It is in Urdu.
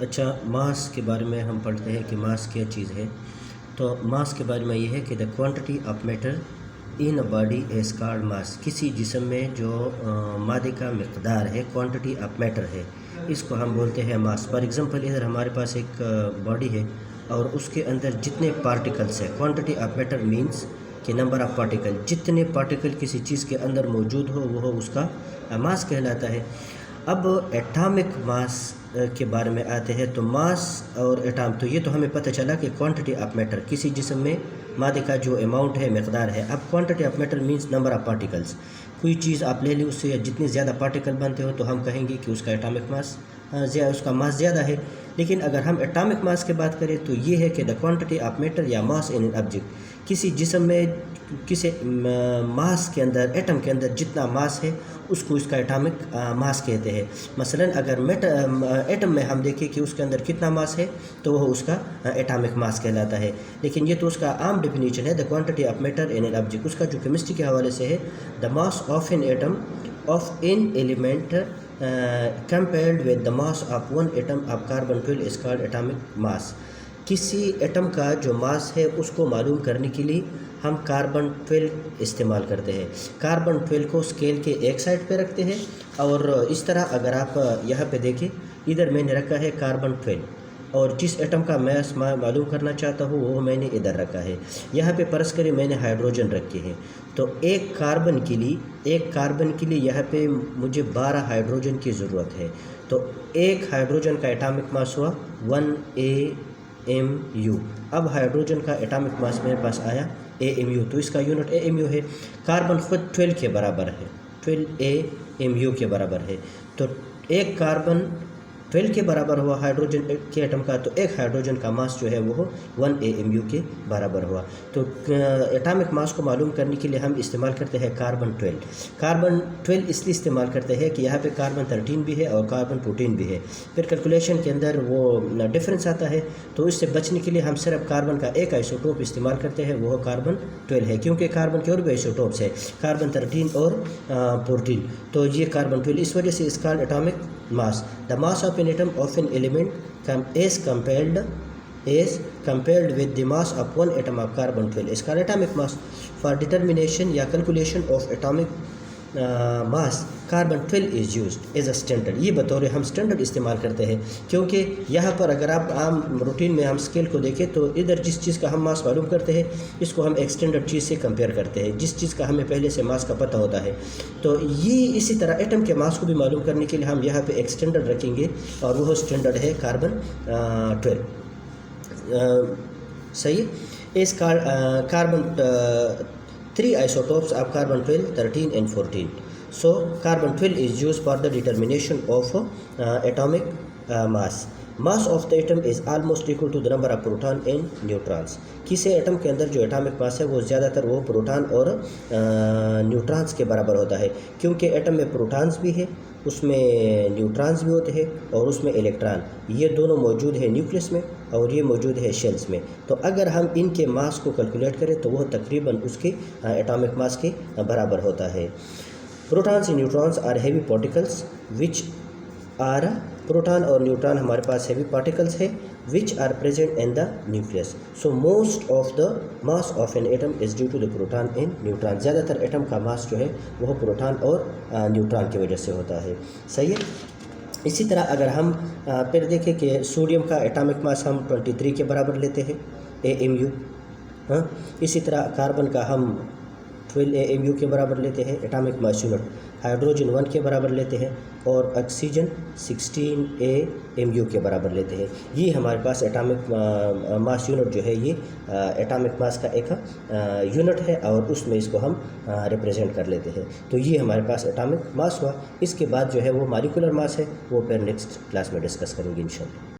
اچھا، ماس کے بارے میں ہم پڑھتے ہیں کہ ماس کیا چیز ہے. تو ماس کے بارے میں یہ ہے کہ the quantity of matter in a body is called mass. کسی جسم میں جو مادے کا مقدار ہے، کوانٹٹی آف میٹر ہے، اس کو ہم بولتے ہیں ماس. فار ایگزامپل ادھر ہمارے پاس ایک باڈی ہے اور اس کے اندر جتنے پارٹیکلس ہیں، کوانٹٹی آف میٹر مینس کہ نمبر آف پارٹیکل، جتنے پارٹیکل کسی چیز کے اندر موجود ہو وہ اس کا ماس کہلاتا ہے. اب ایٹامک ماس کے بارے میں آتے ہیں. تو ماس اور ایٹام، تو یہ تو ہمیں پتہ چلا کہ کوانٹٹی آف میٹر کسی جسم میں مادے کا جو اماؤنٹ ہے، مقدار ہے. اب quantity of metre means number of particles. کوئی چیز آپ لے لیں، اس سے جتنے زیادہ پارٹیکل بنتے ہو تو ہم کہیں گے کہ اس کا ایٹامک ماس اس کا ماس زیادہ ہے. لیکن اگر ہم ایٹامک ماس کی بات کریں تو یہ ہے کہ دا کوانٹٹی آف میٹر یا ماس ان این آبجیکٹ. کسی جسم میں کسی ماس کے اندر، ایٹم کے اندر جتنا ماس ہے اس کو اس کا ایٹامک ماس کہتے ہیں. مثلا اگر ایٹم میں ہم دیکھیں کہ اس کے اندر کتنا ماس ہے تو وہ اس کا ایٹامک ماس کہلاتا ہے. لیکن یہ تو اس کا عام ڈیفینیشن ہے، the quantity of matter in an object. اس کا جو کیمسٹری کے حوالے سے ہے، the mass of an atom of an element compared with the mass of one atom of carbon 12 is called atomic mass. کسی ایٹم کا جو ماس ہے اس کو معلوم کرنے کے لیے ہم کاربن 12 استعمال کرتے ہیں. کاربن 12 کو اسکیل کے ایک سائڈ پہ رکھتے ہیں، اور اس طرح اگر آپ یہاں پہ دیکھیں، ادھر میں نے رکھا ہے کاربن 12، اور جس ایٹم کا ماس معلوم کرنا چاہتا ہوں وہ میں نے ادھر رکھا ہے. یہاں پہ فرض کریں میں نے ہائیڈروجن رکھے ہیں، تو ایک کاربن کے لیے یہاں پہ مجھے 12 ہائیڈروجن کی ضرورت ہے. تو ایک ہائیڈروجن کا ایٹامک ماس ہوا 1 AMU. اب ہائیڈروجن کا ایٹامک ماس میرے پاس آیا AMU، تو اس کا یونٹ AMU ہے. کاربن خود 12 کے برابر ہے، 12 AMU کے برابر ہے. تو ایک کاربن 12 کے برابر ہوا ہائیڈروجن کے ایٹم کا، تو ایک ہائیڈروجن کا ماس جو ہے وہ 1 AMU کے برابر ہوا. تو ایٹامک ماس کو معلوم کرنے کے لیے ہم استعمال کرتے ہیں کاربن 12. کاربن 12 اس لیے استعمال کرتے ہیں کہ یہاں پہ کاربن 13 بھی ہے اور کاربن 14 بھی ہے. پھر کیلکولیشن کے اندر وہ ڈفرینس آتا ہے، تو اس سے بچنے کے لیے ہم صرف کاربن کا ایک آئسوٹوپ استعمال کرتے ہیں، وہ کاربن 12 ہے. کیونکہ کاربن کے اور بھی آئسوٹوپس ہے، کاربن 13 اور 14. تو یہ کاربن 12 اس وجہ سے اس کا atomic mass. The mass of an atom of an element is compared with the mass of one atom of carbon 12 is called atomic mass. For determination یا calculation of atomic mass, carbon 12 is used as a standard. یہ بطور ہم اسٹینڈرڈ استعمال کرتے ہیں، کیونکہ یہاں پر اگر آپ عام روٹین میں ہم اسکیل کو دیکھیں تو ادھر جس چیز کا ہم ماس معلوم کرتے ہیں اس کو ہم ایک اسٹینڈرڈ چیز سے کمپیئر کرتے ہیں، جس چیز کا ہمیں پہلے سے ماس کا پتہ ہوتا ہے. تو یہ اسی طرح ایٹم کے ماس کو بھی معلوم کرنے کے لیے ہم یہاں پہ ایک اسٹینڈرڈ رکھیں گے، اور وہ اسٹینڈرڈ ہے کاربن 12. صحیح. اس carbon 3 isotopes of carbon 12, 13 and 14. So carbon 12 is used for the determination of atomic mass. Mass of the atom is almost equal to the number of proton and neutrons. کسی ایٹم کے اندر جو ایٹامک ماس ہے وہ زیادہ تر وہ پروٹان اور نیوٹرانس کے برابر ہوتا ہے، کیونکہ ایٹم میں پروٹانز بھی ہے، اس میں نیوٹرانز بھی ہوتے ہیں، اور اس میں الیکٹران، یہ دونوں موجود ہے نیوکلس میں اور یہ موجود ہے شیلز میں. تو اگر ہم ان کے ماس کو کیلکولیٹ کریں تو وہ تقریباً اس کے ایٹامک ماس کے برابر ہوتا ہے. Protons and neutrons are heavy particles which are proton اور نیوٹران ہمارے پاس ہیوی پارٹیکلس ہے which are present in the nucleus. So most of the mass of an atom is due to the proton and neutron. زیادہ تر ایٹم کا ماس جو ہے وہ پروٹان اور نیوٹران کی وجہ سے ہوتا ہے. صحیح ہے. اسی طرح اگر ہم پھر دیکھیں کہ سوڈیم کا ایٹامک ماس ہم 23 کے برابر لیتے ہیں AMU. اسی طرح کاربن کا ہم 12 AMU کے برابر لیتے ہیں ایٹامک ماس یونٹ. ہائیڈروجن 1 کے برابر لیتے ہیں، اور آکسیجن 16 AMU کے برابر لیتے ہیں. یہ ہمارے پاس ایٹامک ماس یونٹ جو ہے یہ ایٹامک ماس کا ایک یونٹ ہے، اور اس میں اس کو ہم ریپرزینٹ کر لیتے ہیں. تو یہ ہمارے پاس ایٹامک ماس ہوا. اس کے بعد جو ہے وہ مالیکولر ماس ہے، وہ پھر نیکسٹ کلاس میں ڈسکس کریں گے انشاءاللہ.